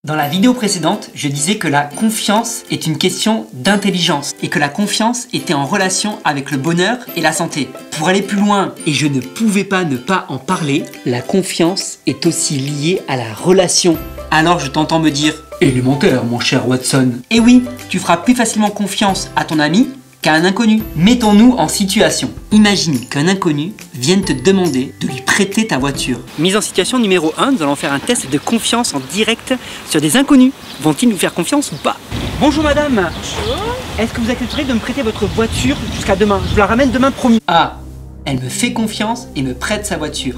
Dans la vidéo précédente, je disais que la confiance est une question d'intelligence et que la confiance était en relation avec le bonheur et la santé. Pour aller plus loin, et je ne pouvais pas ne pas en parler, la confiance est aussi liée à la relation. Alors je t'entends me dire « Élémentaire, mon cher Watson ». Et oui, tu feras plus facilement confiance à ton ami qu'à un inconnu. Mettons-nous en situation. Imagine qu'un inconnu vienne te demander de lui prêter ta voiture. Mise en situation numéro 1, nous allons faire un test de confiance en direct sur des inconnus. Vont-ils nous faire confiance ou pas? Bonjour madame. Bonjour. Est-ce que vous accepteriez de me prêter votre voiture jusqu'à demain? Je vous la ramène demain promis. A. Elle me fait confiance et me prête sa voiture.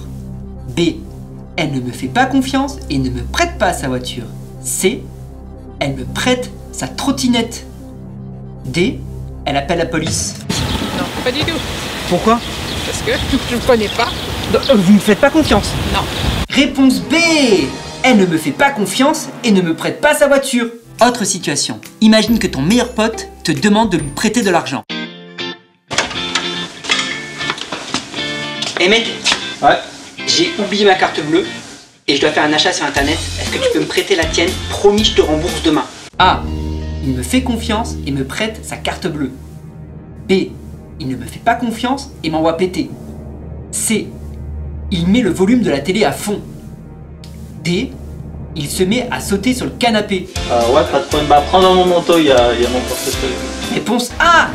B. Elle ne me fait pas confiance et ne me prête pas sa voiture. C. Elle me prête sa trottinette. D. Elle appelle la police. Non, pas du tout. Pourquoi? Parce que je ne connais pas. Vous ne me faites pas confiance? Non. Réponse B. Elle ne me fait pas confiance et ne me prête pas sa voiture. Autre situation. Imagine que ton meilleur pote te demande de lui prêter de l'argent. Hey mec. Ouais. J'ai oublié ma carte bleue et je dois faire un achat sur internet. Est-ce que tu peux me prêter la tienne? Promis, je te rembourse demain. A. Il me fait confiance et me prête sa carte bleue. B. Il ne me fait pas confiance et m'envoie péter. C. Il met le volume de la télé à fond. D. Il se met à sauter sur le canapé. Ouais, pas de problème. Bah, prends dans mon manteau, il y a mon portefeuille. Réponse A.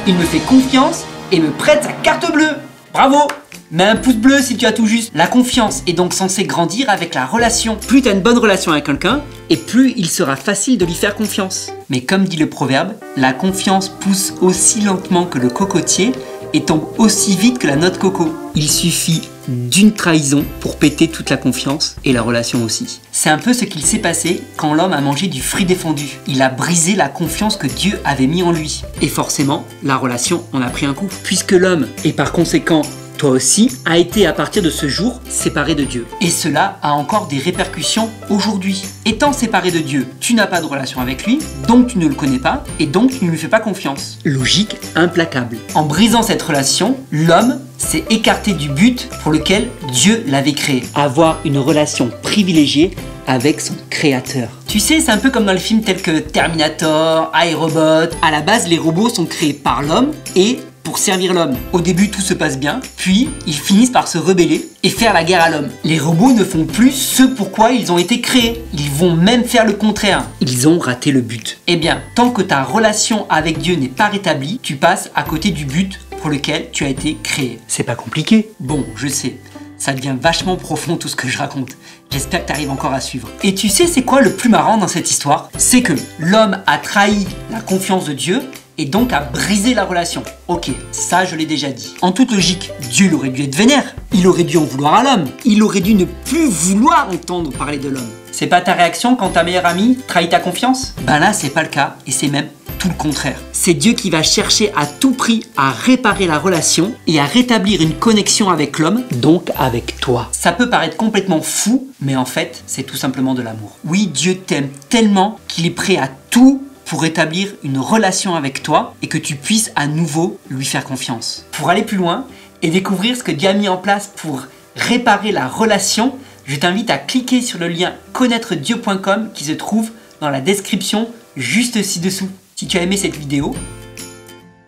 Il me fait confiance et me prête sa carte bleue. Bravo! Mets un pouce bleu si tu as tout juste. La confiance est donc censée grandir avec la relation. Plus tu as une bonne relation avec quelqu'un, et plus il sera facile de lui faire confiance. Mais comme dit le proverbe, la confiance pousse aussi lentement que le cocotier et tombe aussi vite que la noix de coco. Il suffit d'une trahison pour péter toute la confiance et la relation aussi. C'est un peu ce qu'il s'est passé quand l'homme a mangé du fruit défendu. Il a brisé la confiance que Dieu avait mis en lui. Et forcément, la relation en a pris un coup. Puisque l'homme, et par conséquent toi aussi, a été à partir de ce jour séparé de Dieu. Et cela a encore des répercussions aujourd'hui. Étant séparé de Dieu, tu n'as pas de relation avec lui, donc tu ne le connais pas, et donc tu ne lui fais pas confiance. Logique implacable. En brisant cette relation, l'homme s'est écarté du but pour lequel Dieu l'avait créé. Avoir une relation privilégiée avec son créateur. Tu sais, c'est un peu comme dans les films tels que Terminator, iRobot. À la base, les robots sont créés par l'homme et pour servir l'homme. Au début, tout se passe bien, puis ils finissent par se rebeller et faire la guerre à l'homme. Les robots ne font plus ce pourquoi ils ont été créés. Ils vont même faire le contraire. Ils ont raté le but. Eh bien, tant que ta relation avec Dieu n'est pas rétablie, tu passes à côté du but pour lequel tu as été créé. C'est pas compliqué? Bon, je sais. Ça devient vachement profond tout ce que je raconte. J'espère que tu arrives encore à suivre. Et tu sais c'est quoi le plus marrant dans cette histoire? C'est que l'homme a trahi la confiance de Dieu et donc a brisé la relation. Ok, ça je l'ai déjà dit. En toute logique, Dieu il aurait dû être vénère. Il aurait dû en vouloir à l'homme. Il aurait dû ne plus vouloir entendre parler de l'homme. C'est pas ta réaction quand ta meilleure amie trahit ta confiance? Ben là c'est pas le cas et c'est même tout le contraire. C'est Dieu qui va chercher à tout prix à réparer la relation et à rétablir une connexion avec l'homme, donc avec toi. Ça peut paraître complètement fou, mais en fait, c'est tout simplement de l'amour. Oui, Dieu t'aime tellement qu'il est prêt à tout pour établir une relation avec toi et que tu puisses à nouveau lui faire confiance. Pour aller plus loin et découvrir ce que Dieu a mis en place pour réparer la relation, je t'invite à cliquer sur le lien connaîtredieu.com qui se trouve dans la description juste ci-dessous. Si tu as aimé cette vidéo,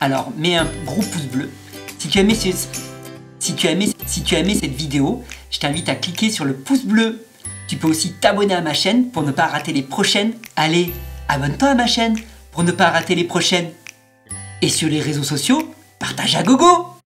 alors mets un gros pouce bleu. Si tu as aimé cette vidéo, je t'invite à cliquer sur le pouce bleu. Tu peux aussi t'abonner à ma chaîne pour ne pas rater les prochaines. Allez, abonne-toi à ma chaîne pour ne pas rater les prochaines. Et sur les réseaux sociaux, partage à gogo!